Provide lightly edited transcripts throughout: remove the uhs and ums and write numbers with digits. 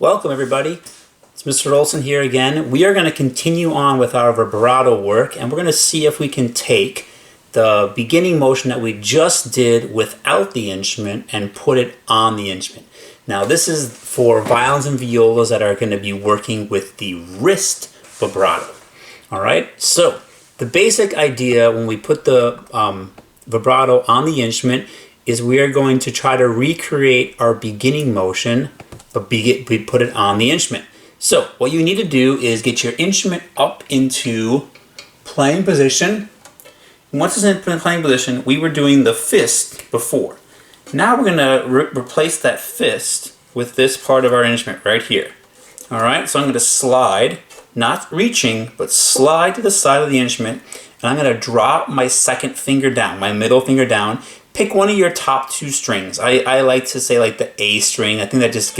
Welcome everybody. It's Mr. Olson here again. We are going to continue on with our vibrato work, and we're going to see if we can take the beginning motion that we just did without the instrument and put it on the instrument. Now this is for violins and violas that are going to be working with the wrist vibrato. Alright, so the basic idea when we put the vibrato on the instrument is we are going to try to recreate our beginning motion, but we put it on the instrument. So what you need to do is get your instrument up into playing position. Once it's in playing position, we were doing the fist before. Now we're going to replace that fist with this part of our instrument right here. Alright, so I'm going to slide, not reaching, but slide to the side of the instrument, and I'm going to drop my second finger down, my middle finger down. Pick one of your top two strings. I like to say like the A string. I think that just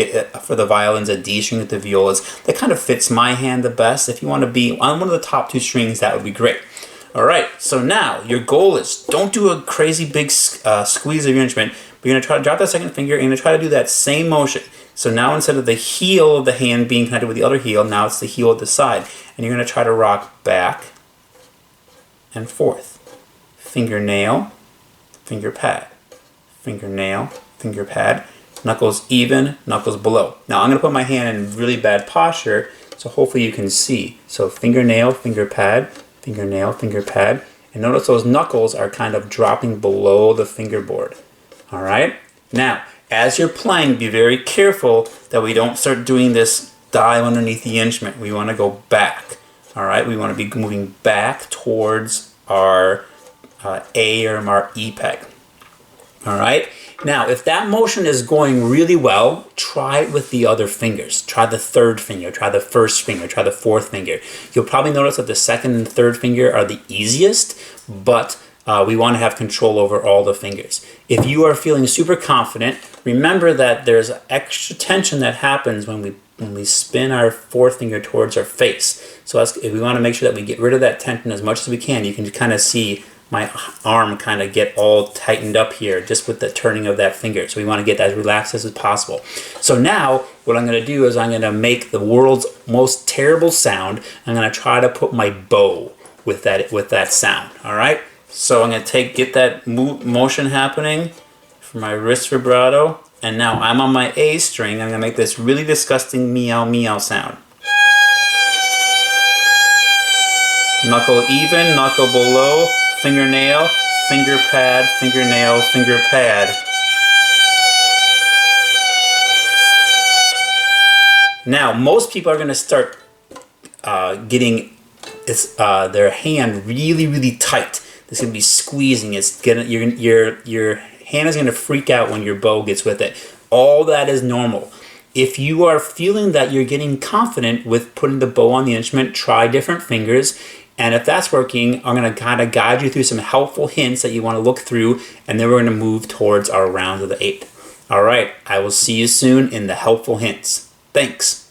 for the violins, a D string with the violas. That kind of fits my hand the best. If you want to be on one of the top two strings, that would be great. Alright, so now your goal is don't do a crazy big squeeze of your instrument. But you're going to try to drop that second finger and you're going to try to do that same motion. So now instead of the heel of the hand being connected with the other heel, now it's the heel of the side. And you're going to try to rock back and forth. Fingernail, finger pad, fingernail, finger pad, knuckles even, knuckles below. Now I'm going to put my hand in really bad posture, so hopefully you can see. So fingernail, finger pad, fingernail, finger pad, and notice those knuckles are kind of dropping below the fingerboard. Alright? Now, as you're playing, be very careful that we don't start doing this dive underneath the instrument. We want to go back. Alright? We want to be moving back towards our A or our E peg. Alright? Now, if that motion is going really well, try it with the other fingers. Try the third finger, try the first finger, try the fourth finger. You'll probably notice that the second and third finger are the easiest, but we want to have control over all the fingers. If you are feeling super confident, remember that there's extra tension that happens when we spin our fourth finger towards our face. So if we want to make sure that we get rid of that tension as much as we can, you can kind of see my arm kind of get all tightened up here just with the turning of that finger. So we want to get as relaxed as possible. So now what I'm going to do is I'm going to make the world's most terrible sound. I'm going to try to put my bow with that sound. All right. So I'm going to get that motion happening for my wrist vibrato. And now I'm on my A string. I'm going to make this really disgusting meow meow sound. Knuckle even, knuckle below. Fingernail, finger pad, fingernail, finger pad. Now, most people are going to start getting their hand really, really tight. It's going to be squeezing. Your hand is going to freak out when your bow gets with it. All that is normal. If you are feeling that you're getting confident with putting the bow on the instrument, try different fingers. And if that's working, I'm going to kind of guide you through some helpful hints that you want to look through, and then we're going to move towards our round of the 8. All right, I will see you soon in the helpful hints. Thanks.